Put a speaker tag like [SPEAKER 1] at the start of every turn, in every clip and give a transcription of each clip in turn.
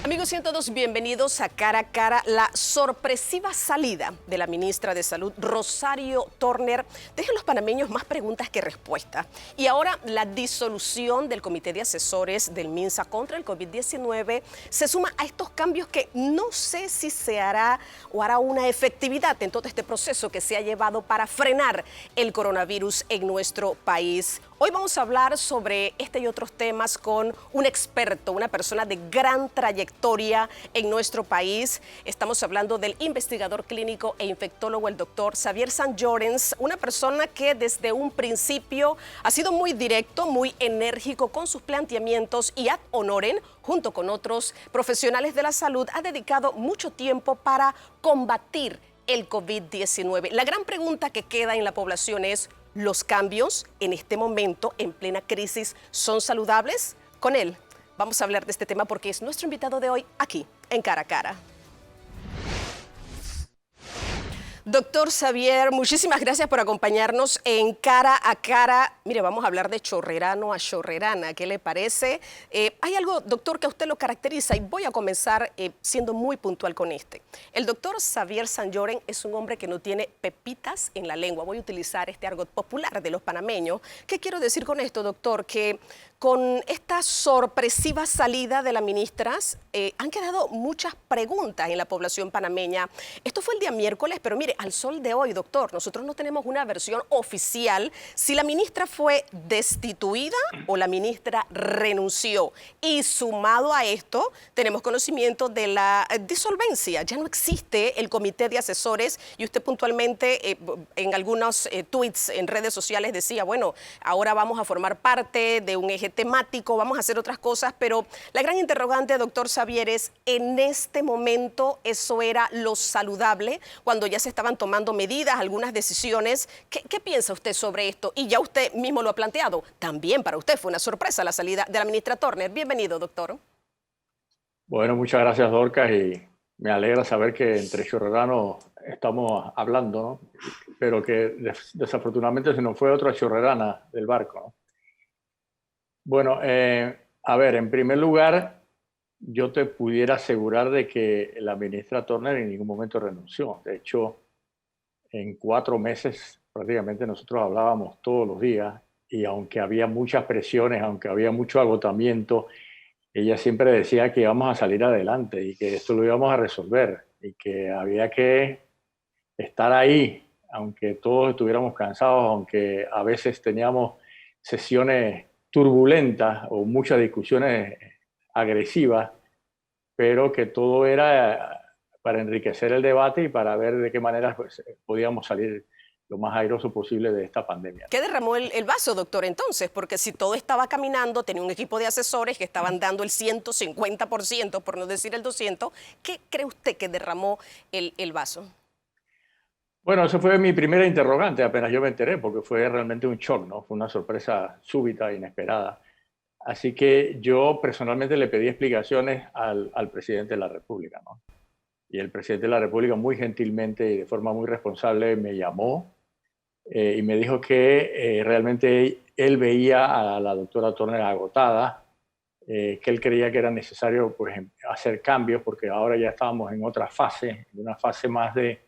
[SPEAKER 1] Amigos, siendo todos bienvenidos a Cara a Cara. La sorpresiva salida de la ministra de Salud, Rosario Turner, deja a los panameños más preguntas que respuestas. Y ahora la disolución del Comité de Asesores del MINSA contra el COVID-19 se suma a estos cambios que no sé si se hará o hará una efectividad en todo este proceso que se ha llevado para frenar el coronavirus en nuestro país. Hoy vamos a hablar sobre este y otros temas con un experto, una persona de gran trayectoria en nuestro país. Estamos hablando del investigador clínico e infectólogo, el doctor Xavier Sant Llorens, una persona que desde un principio ha sido muy directo, muy enérgico con sus planteamientos y ad honorem, junto con otros profesionales de la salud, ha dedicado mucho tiempo para combatir el COVID-19. La gran pregunta que queda en la población es: ¿los cambios en este momento, en plena crisis, son saludables? Con él vamos a hablar de este tema porque es nuestro invitado de hoy aquí en Cara a Cara. Doctor Xavier, muchísimas gracias por acompañarnos en Cara a Cara. Mire, vamos a hablar de chorrerano a chorrerana. ¿Qué le parece? Hay algo, doctor, que a usted lo caracteriza y voy a comenzar siendo muy puntual con este. El doctor Xavier Sant Llorens es un hombre que no tiene pepitas en la lengua. Voy a utilizar este argot popular de los panameños. ¿Qué quiero decir con esto, doctor? Que con esta sorpresiva salida de la ministra han quedado muchas preguntas en la población panameña. Esto fue el día miércoles, pero mire, al sol de hoy, doctor, nosotros no tenemos una versión oficial si la ministra fue destituida o la ministra renunció. Y sumado a esto, tenemos conocimiento de la disolvencia. Ya no existe el comité de asesores y usted puntualmente en algunos tweets en redes sociales decía, bueno, ahora vamos a formar parte de un eje temático, vamos a hacer otras cosas, pero la gran interrogante, doctor Xavier, es: en este momento eso era lo saludable cuando ya se estaban tomando medidas, algunas decisiones. ¿Qué piensa usted sobre esto? Y ya usted mismo lo ha planteado, también para usted fue una sorpresa la salida de la ministra Turner. Bienvenido, doctor.
[SPEAKER 2] Bueno, muchas gracias, Dorcas, y me alegra saber que entre chorreranos estamos hablando, ¿no? Pero que desafortunadamente se nos fue otra chorrerana del barco, ¿no? Bueno, a ver, en primer lugar, yo te pudiera asegurar de que la ministra Turner en ningún momento renunció. De hecho, en 4 meses prácticamente nosotros hablábamos todos los días, y aunque había muchas presiones, aunque había mucho agotamiento, ella siempre decía que íbamos a salir adelante y que esto lo íbamos a resolver y que había que estar ahí, aunque todos estuviéramos cansados, aunque a veces teníamos sesiones turbulentas o muchas discusiones agresivas, pero que todo era para enriquecer el debate y para ver de qué manera pues, podíamos salir lo más airoso posible de esta pandemia.
[SPEAKER 1] ¿Qué derramó el vaso, doctor, entonces? Porque si todo estaba caminando, tenía un equipo de asesores que estaban dando el 150%, por no decir el 200%, ¿qué cree usted que derramó el vaso?
[SPEAKER 2] Bueno, eso fue mi primera interrogante apenas yo me enteré, porque fue realmente un shock, ¿no? Fue una sorpresa súbita, inesperada. Así que yo personalmente le pedí explicaciones al presidente de la República, ¿no? Y el presidente de la República muy gentilmente y de forma muy responsable me llamó y me dijo que realmente él veía a la doctora Turner agotada, que él creía que era necesario pues, hacer cambios porque ahora ya estábamos en otra fase, en una fase más de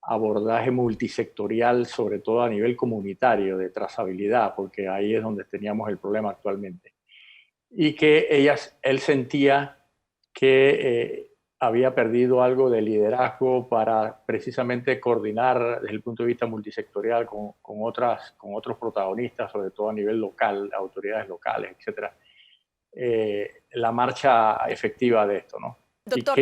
[SPEAKER 2] abordaje multisectorial, sobre todo a nivel comunitario, de trazabilidad, porque ahí es donde teníamos el problema actualmente. Y que él sentía que había perdido algo de liderazgo para precisamente coordinar desde el punto de vista multisectorial con otros protagonistas, sobre todo a nivel local, autoridades locales, etcétera, la marcha efectiva de esto, ¿no?
[SPEAKER 1] Doctor,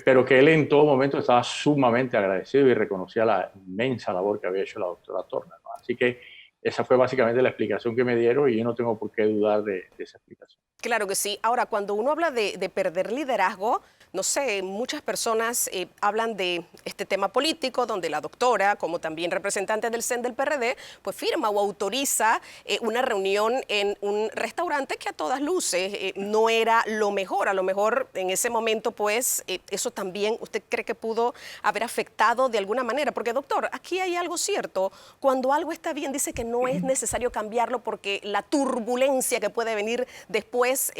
[SPEAKER 2] Pero que él en todo momento estaba sumamente agradecido y reconocía la inmensa labor que había hecho la doctora Turner, ¿no? Así que esa fue básicamente la explicación que me dieron y yo no tengo por qué dudar de esa explicación.
[SPEAKER 1] claro que sí. Ahora, cuando uno habla de perder liderazgo, no sé, muchas personas hablan de este tema político, donde la doctora, como también representante del CEN del PRD, pues firma o autoriza una reunión en un restaurante que a todas luces no era lo mejor. A lo mejor en ese momento, pues, eso también, ¿usted cree que pudo haber afectado de alguna manera? Porque, doctor, aquí hay algo cierto. Cuando algo está bien, dice que no es necesario cambiarlo porque la turbulencia que puede venir después vez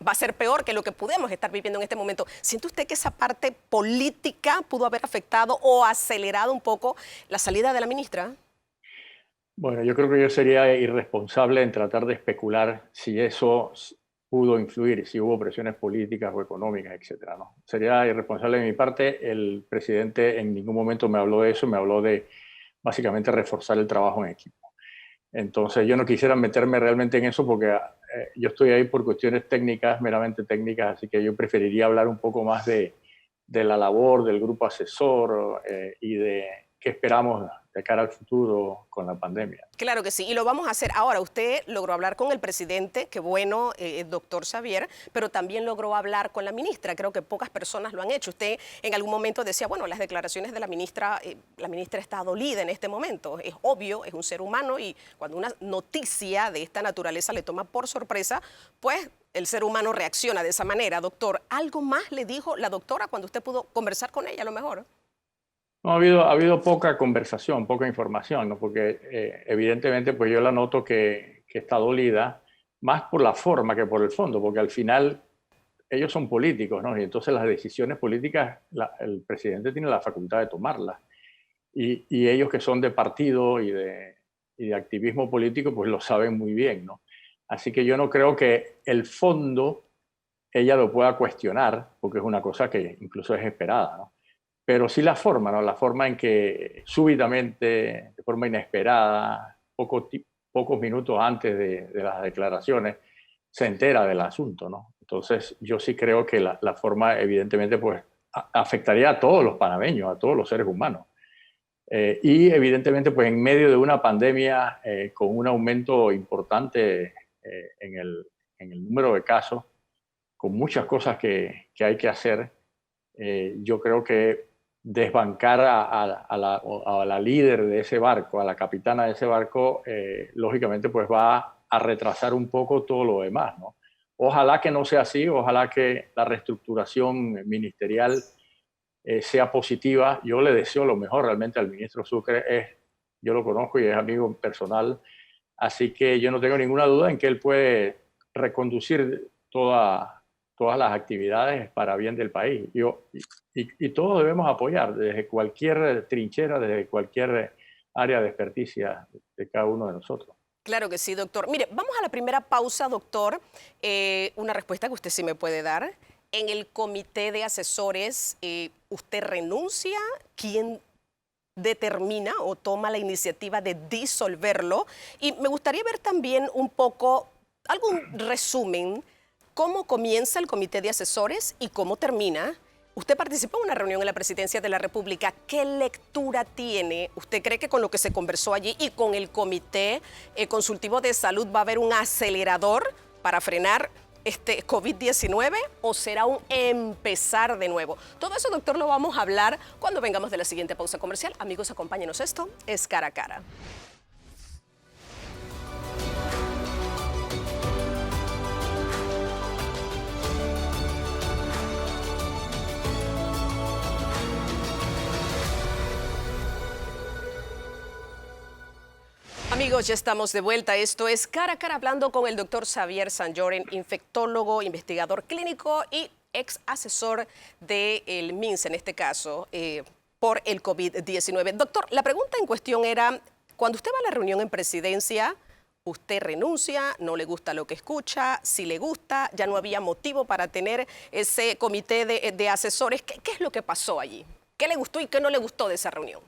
[SPEAKER 1] va a ser peor que lo que podemos estar viviendo en este momento. ¿Siente usted que esa parte política pudo haber afectado o acelerado un poco la salida de la ministra?
[SPEAKER 2] Bueno, yo creo que yo sería irresponsable en tratar de especular si eso pudo influir, si hubo presiones políticas o económicas, etcétera, ¿no? Sería irresponsable de mi parte. El presidente en ningún momento me habló de eso, me habló de básicamente reforzar el trabajo en equipo. Entonces yo no quisiera meterme realmente en eso porque yo estoy ahí por cuestiones técnicas, meramente técnicas, así que yo preferiría hablar un poco más de la labor del grupo asesor y de qué esperamos de cara al futuro con la pandemia.
[SPEAKER 1] Claro que sí, y lo vamos a hacer. Ahora, usted logró hablar con el presidente, qué bueno, doctor Xavier, pero también logró hablar con la ministra. Creo que pocas personas lo han hecho. Usted en algún momento decía, bueno, las declaraciones de la ministra está dolida en este momento. Es obvio, es un ser humano y cuando una noticia de esta naturaleza le toma por sorpresa, pues el ser humano reacciona de esa manera. Doctor, ¿algo más le dijo la doctora cuando usted pudo conversar con ella a lo mejor?
[SPEAKER 2] No, ha habido poca conversación, poca información, ¿no? Porque evidentemente pues yo la noto que está dolida, más por la forma que por el fondo, porque al final ellos son políticos, ¿no? Y entonces las decisiones políticas, el presidente tiene la facultad de tomarlas. Y ellos que son de partido y de activismo político, pues lo saben muy bien, ¿no? Así que yo no creo que el fondo ella lo pueda cuestionar, porque es una cosa que incluso es esperada, ¿no? Pero sí la forma, ¿no? La forma en que súbitamente, de forma inesperada, pocos minutos antes de las declaraciones, se entera del asunto, ¿no? Entonces, yo sí creo que la forma, evidentemente, pues afectaría a todos los panameños, a todos los seres humanos. Y evidentemente, pues en medio de una pandemia con un aumento importante en el número de casos, con muchas cosas que hay que hacer, yo creo que desbancar a la líder de ese barco, a la capitana de ese barco, lógicamente pues va a retrasar un poco todo lo demás, ¿no? Ojalá que no sea así, ojalá que la reestructuración ministerial sea positiva. Yo le deseo lo mejor realmente al ministro Sucre, yo lo conozco y es amigo personal, así que yo no tengo ninguna duda en que él puede reconducir todas las actividades para bien del país. Y todos debemos apoyar desde cualquier trinchera, desde cualquier área de experticia de cada uno de nosotros.
[SPEAKER 1] Claro que sí, doctor. Mire, vamos a la primera pausa, doctor. Una respuesta que usted sí me puede dar. En el comité de asesores, ¿usted renuncia? ¿Quién determina o toma la iniciativa de disolverlo? Y me gustaría ver también un poco, algún resumen, cómo comienza el comité de asesores y cómo termina. Usted participó en una reunión en la Presidencia de la República. ¿Qué lectura tiene? ¿Usted cree que con lo que se conversó allí y con el Comité Consultivo de Salud va a haber un acelerador para frenar este COVID-19 o será un empezar de nuevo? Todo eso, doctor, lo vamos a hablar cuando vengamos de la siguiente pausa comercial. Amigos, acompáñenos. Esto es Cara a Cara. Amigos, ya estamos de vuelta. Esto es Cara a Cara, hablando con el doctor Xavier Sanjoren, infectólogo, investigador clínico y ex asesor del MINSA, en este caso, por el COVID-19. Doctor, la pregunta en cuestión era, cuando usted va a la reunión en presidencia, usted renuncia, no le gusta lo que escucha, si le gusta, ya no había motivo para tener ese comité de asesores. ¿Qué es lo que pasó allí? ¿Qué le gustó y qué no le gustó de esa reunión?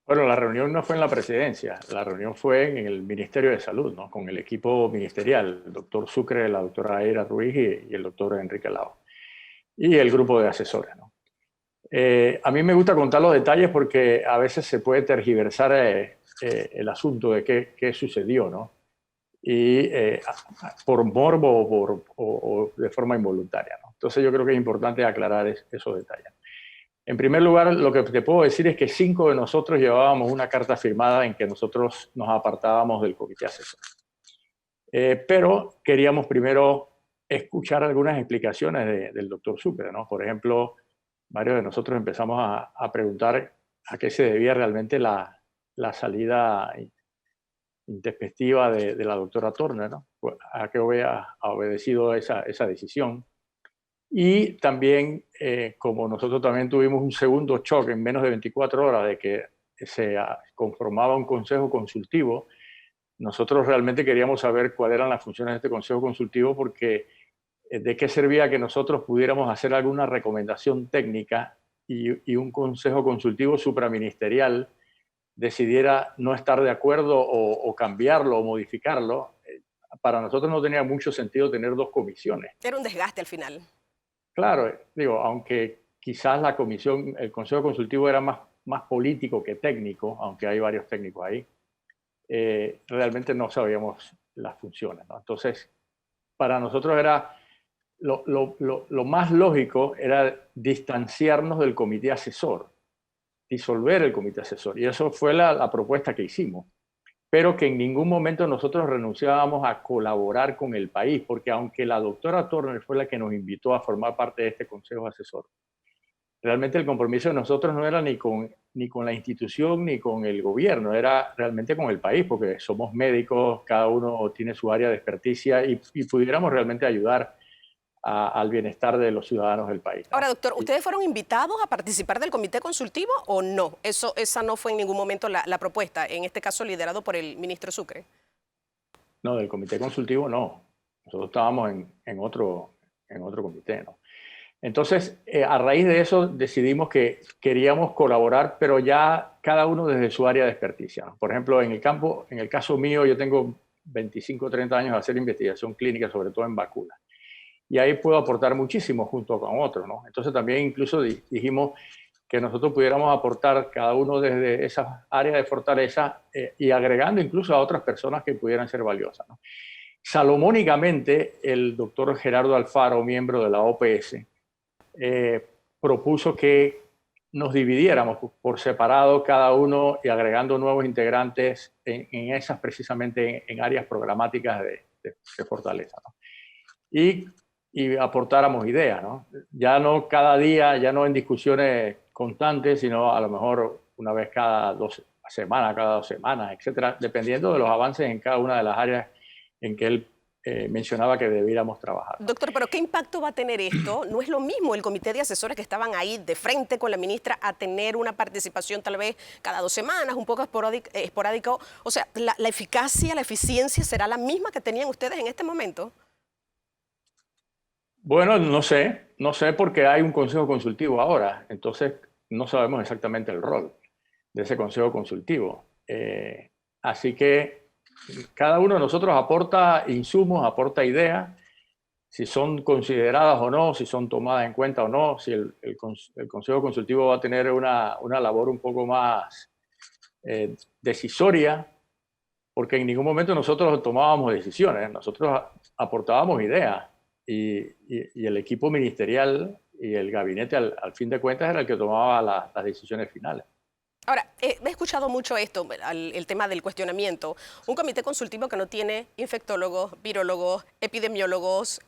[SPEAKER 2] Bueno, la reunión no fue en la presidencia, la reunión fue en el Ministerio de Salud, ¿no? Con el equipo ministerial, el doctor Sucre, la doctora Aira Ruiz y el doctor Enrique Lao, y el grupo de asesores, ¿no? A mí me gusta contar los detalles porque a veces se puede tergiversar el asunto de qué sucedió, ¿no? Y por morbo o de forma involuntaria, ¿no? Entonces yo creo que es importante aclarar esos detalles. En primer lugar, lo que te puedo decir es que 5 de nosotros llevábamos una carta firmada en que nosotros nos apartábamos del comité asesor. Pero queríamos primero escuchar algunas explicaciones del doctor Sucre, ¿no? Por ejemplo, varios de nosotros empezamos a preguntar a qué se debía realmente la salida intempestiva de la doctora Turner, ¿no? a qué ha obedecido esa decisión. Y también, como nosotros también tuvimos un segundo choque en menos de 24 horas de que se conformaba un consejo consultivo, nosotros realmente queríamos saber cuáles eran las funciones de este consejo consultivo, porque de qué servía que nosotros pudiéramos hacer alguna recomendación técnica y un consejo consultivo supraministerial decidiera no estar de acuerdo o cambiarlo o modificarlo. Para nosotros no tenía mucho sentido tener dos comisiones.
[SPEAKER 1] Era un desgaste al final.
[SPEAKER 2] Claro, digo, aunque quizás la comisión, el consejo consultivo era más político que técnico, aunque hay varios técnicos ahí, realmente no sabíamos las funciones, ¿no? Entonces, para nosotros era lo más lógico era distanciarnos del comité asesor, disolver el comité asesor. Y eso fue la propuesta que hicimos. Pero que en ningún momento nosotros renunciábamos a colaborar con el país, porque aunque la doctora Turner fue la que nos invitó a formar parte de este consejo asesor, realmente el compromiso de nosotros no era ni con la institución ni con el gobierno, era realmente con el país, porque somos médicos, cada uno tiene su área de experticia y pudiéramos realmente ayudar al bienestar de los ciudadanos del país, ¿no?
[SPEAKER 1] Ahora, doctor, ¿ustedes fueron invitados a participar del comité consultivo o no? Esa no fue en ningún momento la propuesta, en este caso liderado por el ministro Sucre.
[SPEAKER 2] No, del comité consultivo no. Nosotros estábamos en otro comité, ¿no? Entonces, a raíz de eso decidimos que queríamos colaborar, pero ya cada uno desde su área de experticia, ¿no? Por ejemplo, en el caso mío, yo tengo 25 o 30 años de hacer investigación clínica, sobre todo en vacunas. Y ahí puedo aportar muchísimo junto con otros, ¿no? Entonces también incluso dijimos que nosotros pudiéramos aportar cada uno desde esas áreas de fortaleza y agregando incluso a otras personas que pudieran ser valiosas, ¿no? Salomónicamente, el doctor Gerardo Alfaro, miembro de la OPS, propuso que nos dividiéramos por separado cada uno y agregando nuevos integrantes en esas precisamente en áreas programáticas de fortaleza, ¿no? Y aportáramos ideas, ¿no? Ya no cada día, ya no en discusiones constantes, sino a lo mejor una vez cada 2 semanas, cada 2 semanas, etcétera, dependiendo de los avances en cada una de las áreas en que él mencionaba que debiéramos trabajar.
[SPEAKER 1] Doctor, pero ¿qué impacto va a tener esto? No es lo mismo el comité de asesores que estaban ahí de frente con la ministra a tener una participación tal vez cada 2 semanas, un poco esporádico. O sea, ¿la eficacia, la eficiencia será la misma que tenían ustedes en este momento?
[SPEAKER 2] Bueno, no sé porque hay un consejo consultivo ahora, entonces no sabemos exactamente el rol de ese consejo consultivo. Así que cada uno de nosotros aporta insumos, aporta ideas, si son consideradas o no, si son tomadas en cuenta o no, si el consejo consultivo va a tener una labor un poco más decisoria, porque en ningún momento nosotros tomábamos decisiones, nosotros aportábamos ideas. Y el equipo ministerial y el gabinete, al fin de cuentas, era el que tomaba las decisiones finales.
[SPEAKER 1] Ahora, he escuchado mucho esto, el tema del cuestionamiento. Un comité consultivo que no tiene infectólogos, virólogos, epidemiólogos,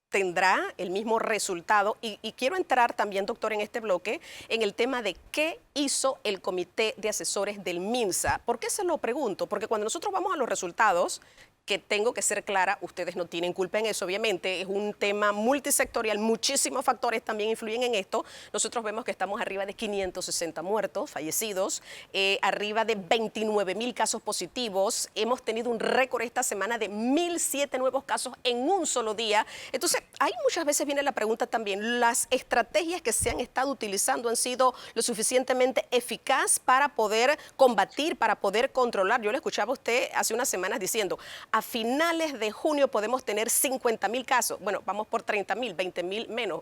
[SPEAKER 1] tendrá el mismo resultado. Y quiero entrar también, doctor, en este bloque, en el tema de qué hizo el comité de asesores del MINSA. ¿Por qué se lo pregunto? Porque cuando nosotros vamos a los resultados, que tengo que ser clara, ustedes no tienen culpa en eso, obviamente, es un tema multisectorial, muchísimos factores también influyen en esto. Nosotros vemos que estamos arriba de 560 muertos, fallecidos, arriba de 29.000 casos positivos, hemos tenido un récord esta semana de 1.007 nuevos casos en un solo día. Entonces, ahí muchas veces viene la pregunta también, ¿las estrategias que se han estado utilizando han sido lo suficientemente eficaz para poder combatir, para poder controlar? Yo le escuchaba a usted hace unas semanas diciendo, a finales de junio podemos tener 50.000 casos. Bueno, vamos por 30.000, 20.000 menos.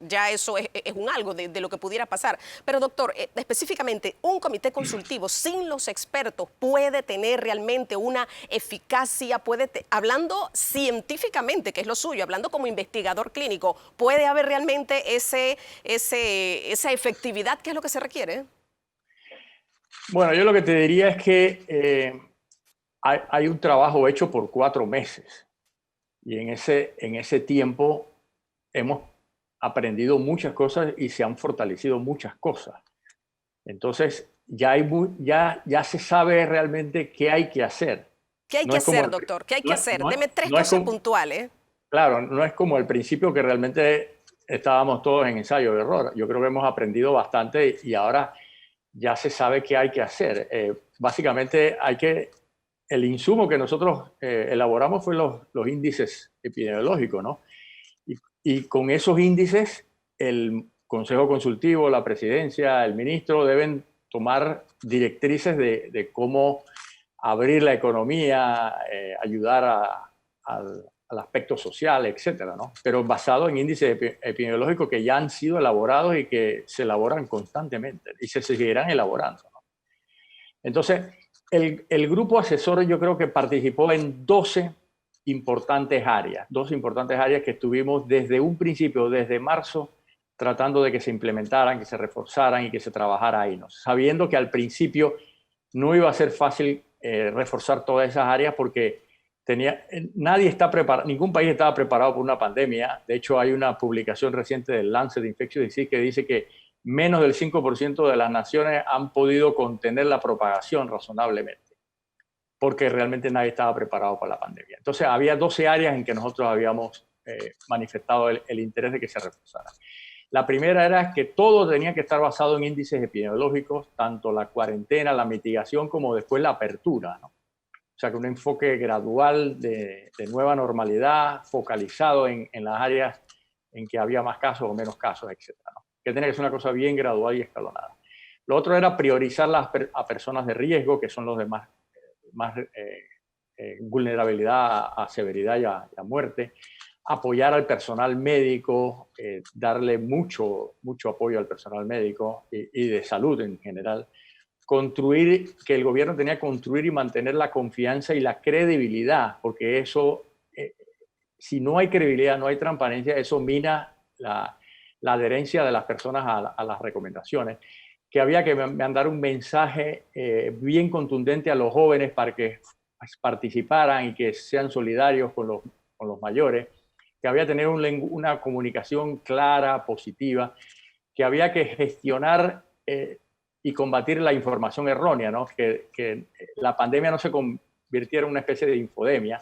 [SPEAKER 1] Ya eso es un algo de lo que pudiera pasar. Pero doctor, específicamente, ¿un comité consultivo sin los expertos puede tener realmente una eficacia? Hablando científicamente, que es lo suyo, hablando como investigador clínico, ¿puede haber realmente esa efectividad que es lo que se requiere?
[SPEAKER 2] Bueno, yo lo que te diría es que hay un trabajo hecho por 4 meses y en ese tiempo hemos aprendido muchas cosas y se han fortalecido muchas cosas. Entonces ya se sabe realmente qué hay que hacer.
[SPEAKER 1] ¿Qué hay
[SPEAKER 2] No
[SPEAKER 1] que
[SPEAKER 2] es como
[SPEAKER 1] hacer,
[SPEAKER 2] el,
[SPEAKER 1] doctor? ¿Qué hay que
[SPEAKER 2] no,
[SPEAKER 1] hacer?
[SPEAKER 2] no-
[SPEAKER 1] Deme tres
[SPEAKER 2] no es
[SPEAKER 1] cosas
[SPEAKER 2] como,
[SPEAKER 1] puntuales.
[SPEAKER 2] claro, no es como al principio que realmente estábamos todos en ensayo de error. Yo creo que hemos aprendido bastante y ahora ya se sabe qué hay que hacer. Básicamente el insumo que nosotros elaboramos fue los índices epidemiológicos, ¿no? Y, y con esos índices, el Consejo Consultivo, la Presidencia, el ministro deben tomar directrices de cómo abrir la economía, ayudar al aspecto social, etcétera, ¿no? Pero basado en índices epidemiológicos que ya han sido elaborados y que se elaboran constantemente y se seguirán elaborando, ¿no? Entonces, el grupo asesor yo creo que participó en 12 importantes áreas que estuvimos desde un principio, desde marzo, tratando de que se implementaran, que se reforzaran y que se trabajara ahí, ¿no? Sabiendo que al principio no iba a ser fácil reforzar todas esas áreas porque nadie está preparado, ningún país estaba preparado por una pandemia. De hecho, hay una publicación reciente del Lancet Infectious Disease que dice que menos del 5% de las naciones han podido contener la propagación razonablemente, porque realmente nadie estaba preparado para la pandemia. Entonces, había 12 áreas en que nosotros habíamos manifestado el interés de que se reforzara. La primera era que todo tenía que estar basado en índices epidemiológicos, tanto la cuarentena, la mitigación, como después la apertura, ¿no? O sea, que un enfoque gradual de nueva normalidad, focalizado en las áreas en que había más casos o menos casos, etcétera, ¿no? Que tenía que ser una cosa bien gradual y escalonada. Lo otro era priorizar a personas de riesgo, que son los de más vulnerabilidad a severidad y a muerte, apoyar al personal médico, darle mucho apoyo al personal médico y de salud en general, que el gobierno tenía que construir y mantener la confianza y la credibilidad, porque eso, si no hay credibilidad, no hay transparencia, eso mina la adherencia de las personas a las recomendaciones, que había que mandar un mensaje bien contundente a los jóvenes para que participaran y que sean solidarios con los mayores, que había que tener una comunicación clara, positiva, que había que gestionar y combatir la información errónea, ¿no? Que la pandemia no se convirtiera en una especie de infodemia,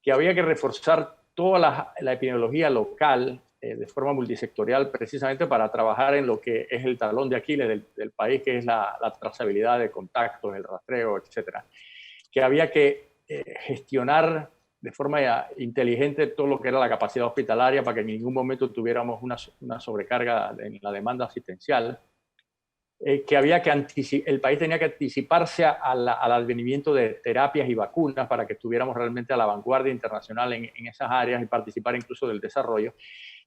[SPEAKER 2] que había que reforzar toda la epidemiología local de forma multisectorial precisamente para trabajar en lo que es el talón de Aquiles del país, que es la trazabilidad de contactos, el rastreo, etcétera. Que había que gestionar de forma inteligente todo lo que era la capacidad hospitalaria para que en ningún momento tuviéramos una sobrecarga en la demanda asistencial, que el país tenía que anticiparse al advenimiento de terapias y vacunas para que estuviéramos realmente a la vanguardia internacional en esas áreas y participar incluso del desarrollo,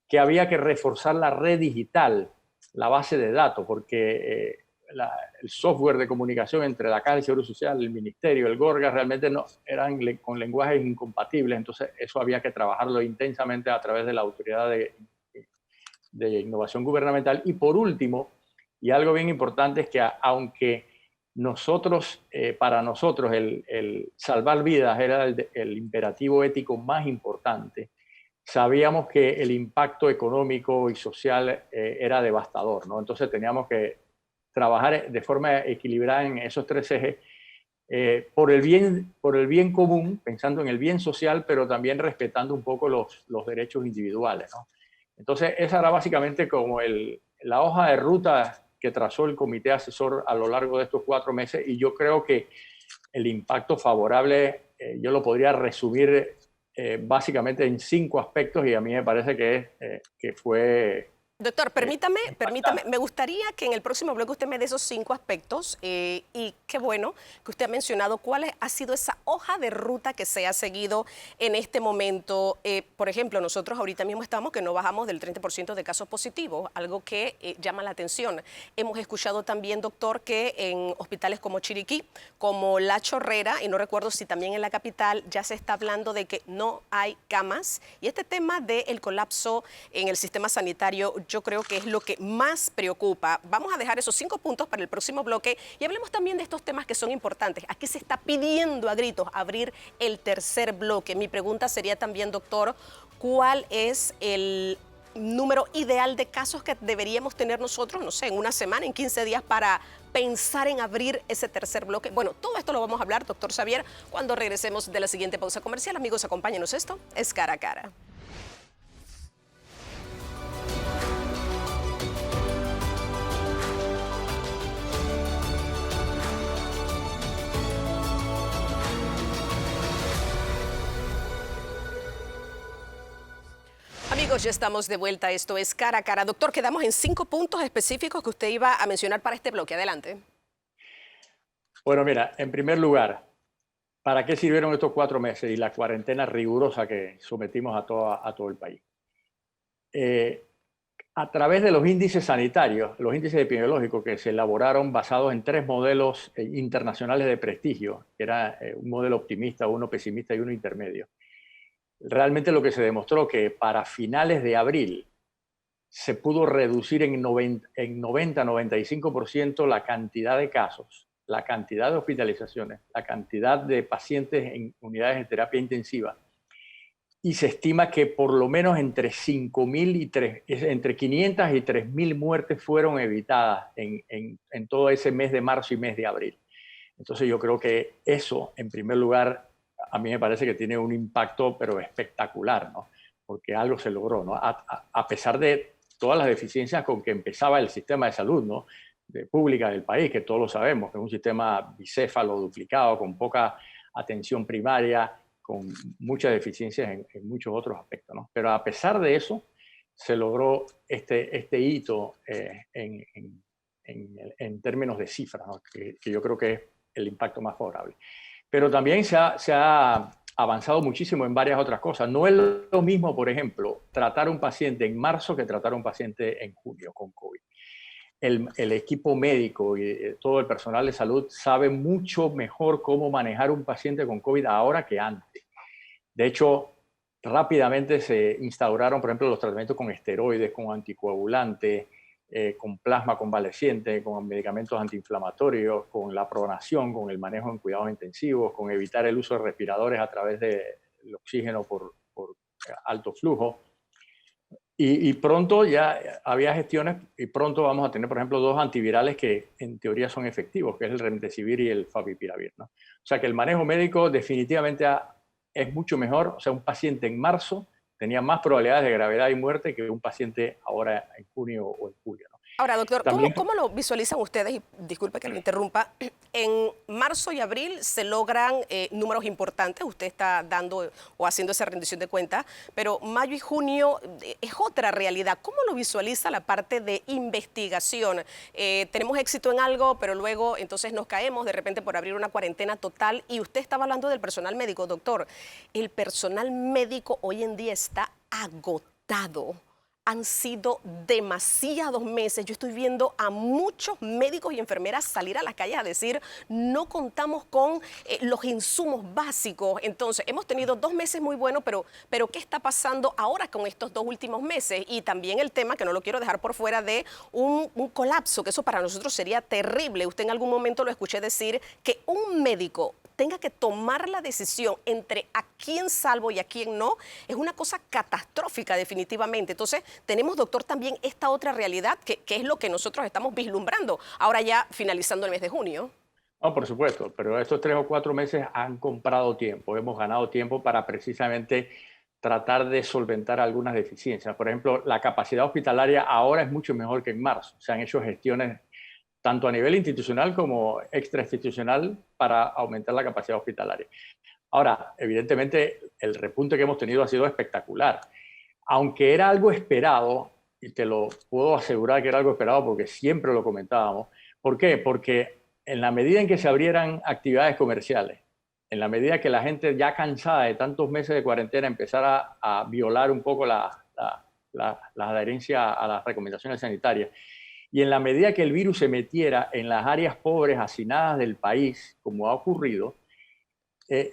[SPEAKER 2] que había que reforzar la red digital, la base de datos, porque el software de comunicación entre la Caja de Seguro Social, el Ministerio, el GORGA, realmente no eran con lenguajes incompatibles, entonces eso había que trabajarlo intensamente a través de la Autoridad de Innovación Gubernamental. Y por último, y algo bien importante es que aunque para nosotros el salvar vidas era el imperativo ético más importante, sabíamos que el impacto económico y social era devastador, ¿no? Entonces teníamos que trabajar de forma equilibrada en esos tres ejes por el bien común, pensando en el bien social, pero también respetando un poco los derechos individuales, ¿no? Entonces, esa era básicamente como la hoja de ruta que trazó el comité asesor a lo largo de estos 4 meses, y yo creo que el impacto favorable yo lo podría resumir básicamente en 5 aspectos, y a mí me parece que fue
[SPEAKER 1] Doctor, permítame,
[SPEAKER 2] impactante.
[SPEAKER 1] me gustaría que en el próximo bloque usted me dé esos 5 aspectos y qué bueno que usted ha mencionado cuál ha sido esa hoja de ruta que se ha seguido en este momento. Por ejemplo, nosotros ahorita mismo estamos que no bajamos del 30% de casos positivos, algo que llama la atención. Hemos escuchado también, doctor, que en hospitales como Chiriquí, como La Chorrera, y no recuerdo si también en la capital, ya se está hablando de que no hay camas. Y este tema del colapso en el sistema sanitario, yo creo que es lo que más preocupa. Vamos a dejar esos 5 puntos para el próximo bloque y hablemos también de estos temas que son importantes. Aquí se está pidiendo a gritos abrir el tercer bloque. Mi pregunta sería también, doctor, ¿cuál es el número ideal de casos que deberíamos tener nosotros, no sé, en una semana, en 15 días para pensar en abrir ese tercer bloque? Bueno, todo esto lo vamos a hablar, doctor Xavier, cuando regresemos de la siguiente pausa comercial. Amigos, acompáñenos, esto es Cara a Cara. Amigos, ya estamos de vuelta. Esto es Cara a Cara. Doctor, quedamos en 5 puntos específicos que usted iba a mencionar para este bloque. Adelante.
[SPEAKER 2] Bueno, mira, en primer lugar, ¿para qué sirvieron estos 4 meses y la cuarentena rigurosa que sometimos a todo el país? A través de los índices sanitarios, los índices epidemiológicos que se elaboraron basados en 3 modelos internacionales de prestigio, que era un modelo optimista, uno pesimista y uno intermedio. Realmente lo que se demostró que para finales de abril se pudo reducir en 90-95% la cantidad de casos, la cantidad de hospitalizaciones, la cantidad de pacientes en unidades de terapia intensiva, y se estima que por lo menos entre 500 y 3.000 muertes fueron evitadas en todo ese mes de marzo y mes de abril. Entonces yo creo que eso, en primer lugar, a mí me parece que tiene un impacto, pero espectacular, ¿no? Porque algo se logró, ¿no? A pesar de todas las deficiencias con que empezaba el sistema de salud, ¿no? Pública del país, que todos lo sabemos, que es un sistema bicéfalo, duplicado, con poca atención primaria, con muchas deficiencias en muchos otros aspectos, ¿no? Pero a pesar de eso, se logró este hito en términos de cifras, ¿no? que yo creo que es el impacto más favorable. Pero también se ha avanzado muchísimo en varias otras cosas. No es lo mismo, por ejemplo, tratar a un paciente en marzo que tratar a un paciente en junio con COVID. El equipo médico y todo el personal de salud sabe mucho mejor cómo manejar un paciente con COVID ahora que antes. De hecho, rápidamente se instauraron, por ejemplo, los tratamientos con esteroides, con anticoagulantes, con plasma convaleciente, con medicamentos antiinflamatorios, con la pronación, con el manejo en cuidados intensivos, con evitar el uso de respiradores a través del oxígeno por alto flujo. Y pronto ya había gestiones y pronto vamos a tener, por ejemplo, 2 antivirales que en teoría son efectivos, que es el remdesivir y el favipiravir, ¿no? O sea que el manejo médico definitivamente es mucho mejor. O sea, un paciente en marzo tenía más probabilidades de gravedad y muerte que un paciente ahora en junio o en julio, ¿no?
[SPEAKER 1] Ahora, doctor,
[SPEAKER 2] También,
[SPEAKER 1] ¿cómo lo visualizan ustedes? Y disculpe que lo interrumpa. En marzo y abril se logran números importantes. Usted está dando o haciendo esa rendición de cuentas, pero mayo y junio es otra realidad. ¿Cómo lo visualiza la parte de investigación? Tenemos éxito en algo, pero luego entonces nos caemos de repente por abrir una cuarentena total. Y usted estaba hablando del personal médico, doctor. El personal médico hoy en día está agotado. Han sido demasiados meses. Yo estoy viendo a muchos médicos y enfermeras salir a las calles a decir no contamos con los insumos básicos. Entonces, hemos tenido 2 meses muy buenos, pero ¿qué está pasando ahora con estos 2 últimos meses? Y también el tema, que no lo quiero dejar por fuera, de un colapso, que eso para nosotros sería terrible. Usted en algún momento lo escuché decir que un médico tenga que tomar la decisión entre a quién salvo y a quién no, es una cosa catastrófica definitivamente. Entonces, tenemos, doctor, también esta otra realidad que es lo que nosotros estamos vislumbrando ahora ya finalizando el mes de junio.
[SPEAKER 2] no, por supuesto, pero estos 3 o 4 meses han comprado tiempo, hemos ganado tiempo para precisamente tratar de solventar algunas deficiencias. Por ejemplo, la capacidad hospitalaria ahora es mucho mejor que en marzo. Se han hecho gestiones tanto a nivel institucional como extrainstitucional para aumentar la capacidad hospitalaria. Ahora, evidentemente, el repunte que hemos tenido ha sido espectacular. Aunque era algo esperado, y te lo puedo asegurar que era algo esperado porque siempre lo comentábamos. ¿Por qué? Porque en la medida en que se abrieran actividades comerciales, en la medida que la gente ya cansada de tantos meses de cuarentena empezara a violar un poco la adherencia a las recomendaciones sanitarias, y en la medida que el virus se metiera en las áreas pobres, hacinadas del país, como ha ocurrido,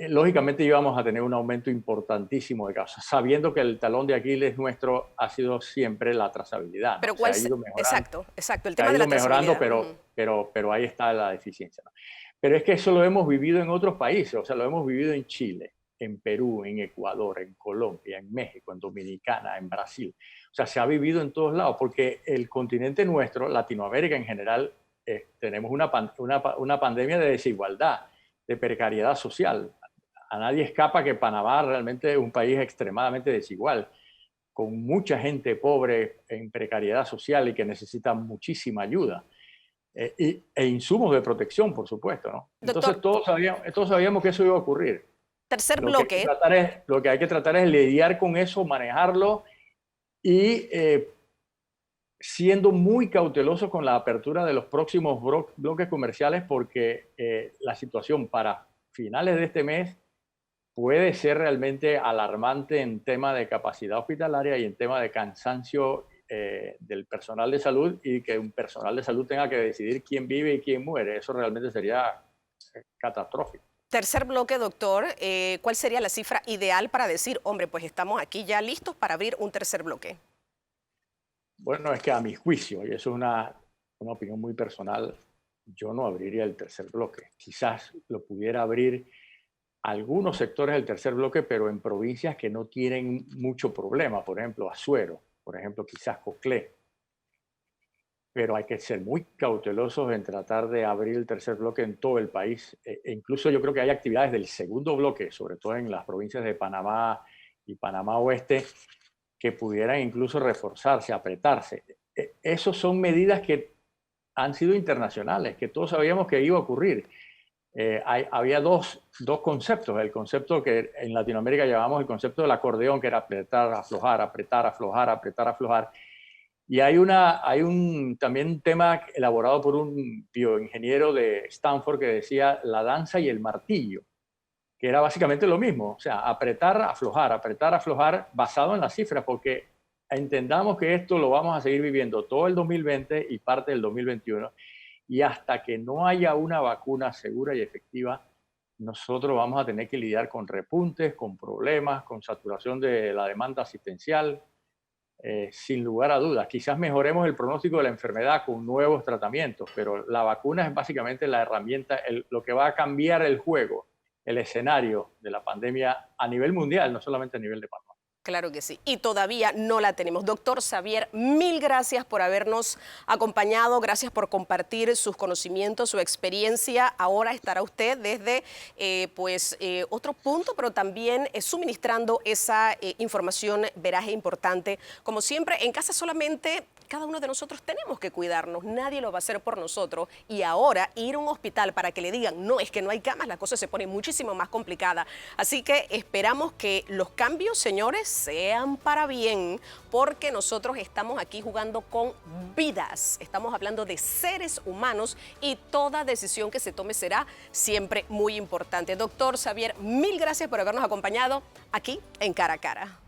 [SPEAKER 2] lógicamente íbamos a tener un aumento importantísimo de casos, sabiendo que el talón de Aquiles nuestro ha sido siempre la trazabilidad, ¿no?
[SPEAKER 1] Pero
[SPEAKER 2] Se ha ido mejorando,
[SPEAKER 1] exacto, el
[SPEAKER 2] se ha
[SPEAKER 1] tema de
[SPEAKER 2] ido
[SPEAKER 1] la
[SPEAKER 2] mejorando,
[SPEAKER 1] trazabilidad.
[SPEAKER 2] pero ahí está la deficiencia, ¿no? Pero es que eso lo hemos vivido en otros países, o sea, lo hemos vivido en Chile, en Perú, en Ecuador, en Colombia, en México, en Dominicana, en Brasil. O sea, se ha vivido en todos lados, porque el continente nuestro, Latinoamérica en general, tenemos una pandemia de desigualdad, de precariedad social. A nadie escapa que Panamá realmente es un país extremadamente desigual, con mucha gente pobre en precariedad social y que necesita muchísima ayuda. E insumos de protección, por supuesto, ¿no? Entonces
[SPEAKER 1] Doctor,
[SPEAKER 2] todos sabíamos que eso iba a ocurrir.
[SPEAKER 1] tercer
[SPEAKER 2] Lo que hay que
[SPEAKER 1] bloque.
[SPEAKER 2] lo que hay que tratar es lidiar con eso, manejarlo y siendo muy cautelosos con la apertura de los próximos bloques comerciales, porque la situación para finales de este mes puede ser realmente alarmante en tema de capacidad hospitalaria y en tema de cansancio del personal de salud, y que un personal de salud tenga que decidir quién vive y quién muere. Eso realmente sería catastrófico.
[SPEAKER 1] Tercer bloque, doctor. ¿Cuál sería la cifra ideal para decir, hombre, pues estamos aquí ya listos para abrir un tercer bloque?
[SPEAKER 2] Bueno, es que a mi juicio, y eso es una opinión muy personal, yo no abriría el tercer bloque. Quizás lo pudiera abrir algunos sectores del tercer bloque, pero en provincias que no tienen mucho problema, por ejemplo, Azuero, por ejemplo, quizás Coclé. Pero hay que ser muy cautelosos en tratar de abrir el tercer bloque en todo el país. Incluso yo creo que hay actividades del segundo bloque, sobre todo en las provincias de Panamá y Panamá Oeste, que pudieran incluso reforzarse, apretarse. Esas son medidas que han sido internacionales, que todos sabíamos que iba a ocurrir. Había dos conceptos. El concepto que en Latinoamérica llamamos el concepto del acordeón, que era apretar, aflojar, apretar, aflojar, apretar, aflojar. Y hay también un tema elaborado por un bioingeniero de Stanford que decía la danza y el martillo, que era básicamente lo mismo, o sea, apretar, aflojar, basado en las cifras, porque entendamos que esto lo vamos a seguir viviendo todo el 2020 y parte del 2021, y hasta que no haya una vacuna segura y efectiva, nosotros vamos a tener que lidiar con repuntes, con problemas, con saturación de la demanda asistencial, sin lugar a dudas. Quizás mejoremos el pronóstico de la enfermedad con nuevos tratamientos, pero la vacuna es básicamente la herramienta, lo que va a cambiar el juego, el escenario de la pandemia a nivel mundial, no solamente a nivel de Panamá.
[SPEAKER 1] Claro que sí, y todavía no la tenemos. Doctor Xavier, mil gracias por habernos acompañado, gracias por compartir sus conocimientos, su experiencia. Ahora estará usted desde otro punto, pero también suministrando esa información veraz e importante. Como siempre, en casa solamente cada uno de nosotros tenemos que cuidarnos, nadie lo va a hacer por nosotros. Y ahora ir a un hospital para que le digan, no, es que no hay camas, la cosa se pone muchísimo más complicada. Así que esperamos que los cambios, señores, sean para bien, porque nosotros estamos aquí jugando con vidas, estamos hablando de seres humanos y toda decisión que se tome será siempre muy importante. Doctor Xavier, mil gracias por habernos acompañado aquí en Cara a Cara.